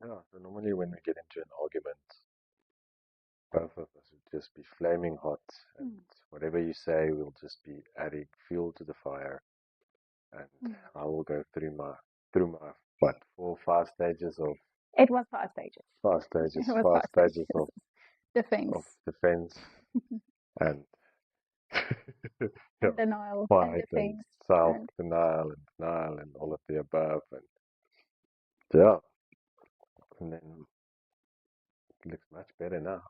Yeah, so normally when we get into an argument, both of us would just be flaming hot, and Mm. whatever you say will just be adding fuel to the fire. And Mm. I will go through my what 4 5 stages of It was 5 stages. five It stages was five 5 stages. stages of Defense of defense and yeah, and denial and fight and defense self and denial and all of the above and yeah, and then it looks much better now.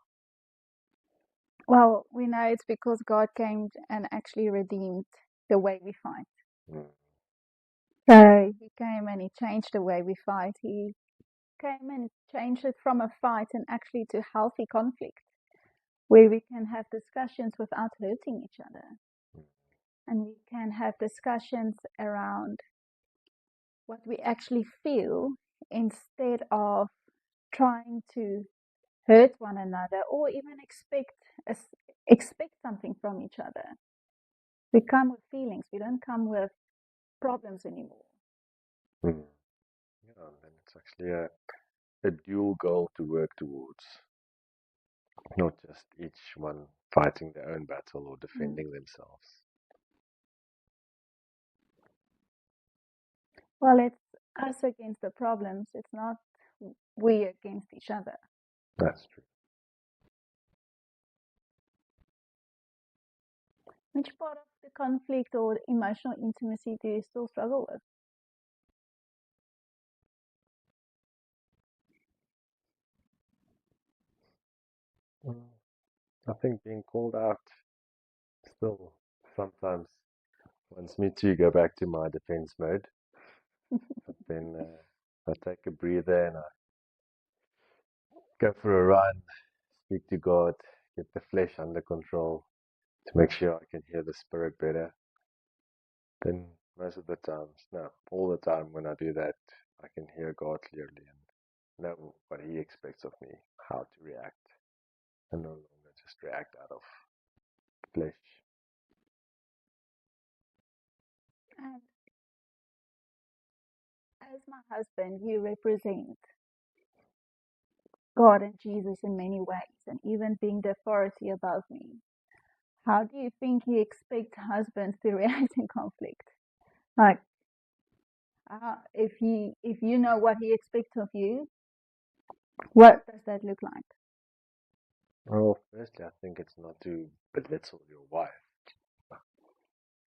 well, we know it's because God came and actually redeemed the way we fight. Mm. So he came and he changed the way we fight. He came and changed it from a fight and actually to healthy conflict, where we can have discussions without hurting each other. Mm. And we can have discussions around what we actually feel instead of trying to hurt one another or even expect something from each other. We come with feelings. We don't come with problems anymore. Mm. Yeah, and then it's actually a dual goal to work towards, not just each one fighting their own battle or Mm. defending themselves. Well, it's us against the problems. It's not we against each other. That's true. Which part of the conflict or emotional intimacy do you still struggle with? Mm. I think being called out still sometimes wants me to go back to my defense mode, but then I take a breather and I go for a run, speak to God, get the flesh under control to make sure I can hear the spirit better. Then most of the times, no, all the time when I do that, I can hear God clearly and know what He expects of me, how to react, and no longer just react out of flesh. And as my husband, you represent God and Jesus in many ways, and even being the authority above me. How do you think you expect husbands to react in conflict? Like, if you know what he expects of you, what does that look like? Well, firstly, I think it's not to belittle your wife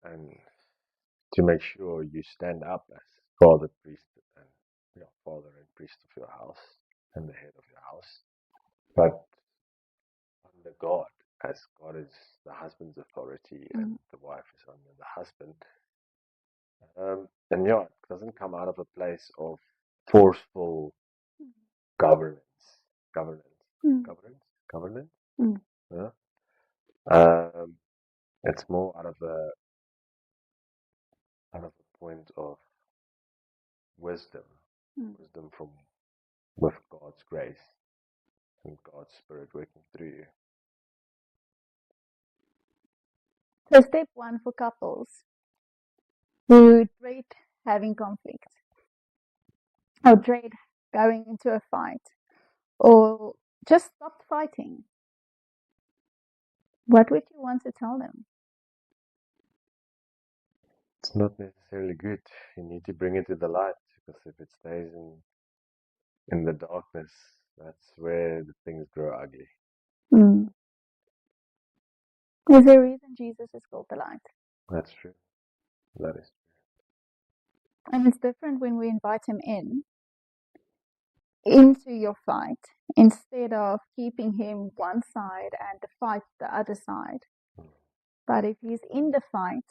and to make sure you stand up as father, priest, and father and priest of your house and the head of your house, but under God, as God is the husband's authority and Mm. the wife is under the husband. And yeah, it doesn't come out of a place of forceful governance, governance, Mm. governance. Mm. Yeah. Um, it's more out of a point of wisdom, Mm. wisdom from with God's grace and God's Spirit working through you. So, step one for couples who dread having conflict or dread going into a fight or just stopped fighting, what would you want to tell them? It's not necessarily good. You need to bring it to the light because if it stays in the darkness, that's where the things grow ugly. Mm. There's a reason Jesus is called the light. That's true. That is And it's different when we invite him into your fight instead of keeping him one side and the fight the other side. true. But if he's in the fight,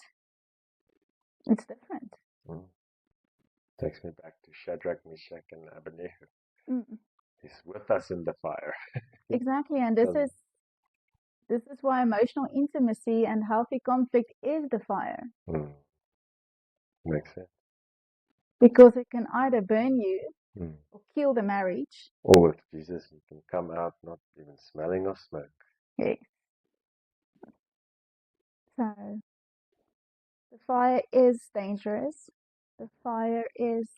it's different. Mm. Takes me back to Shadrach, Meshach, and Abednego. Mm. He's with us in the fire. Exactly, and this Doesn't- is why emotional intimacy and healthy conflict is the fire, Mm. Makes sense. because it can either burn you Mm. or kill the marriage. Or with Jesus, you can come out not even smelling of smoke. Yes. So the fire is dangerous. The fire is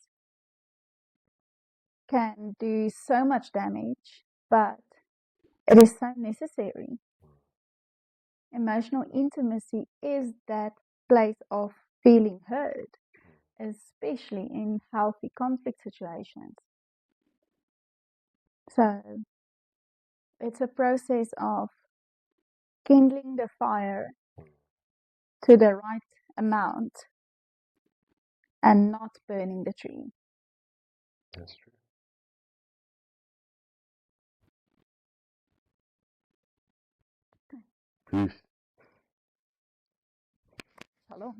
can do so much damage, but it is so necessary. Emotional intimacy is that place of feeling heard, especially in healthy conflict situations. So it's a process of kindling the fire to the right amount and not burning the tree. That's true. Peace. Hello.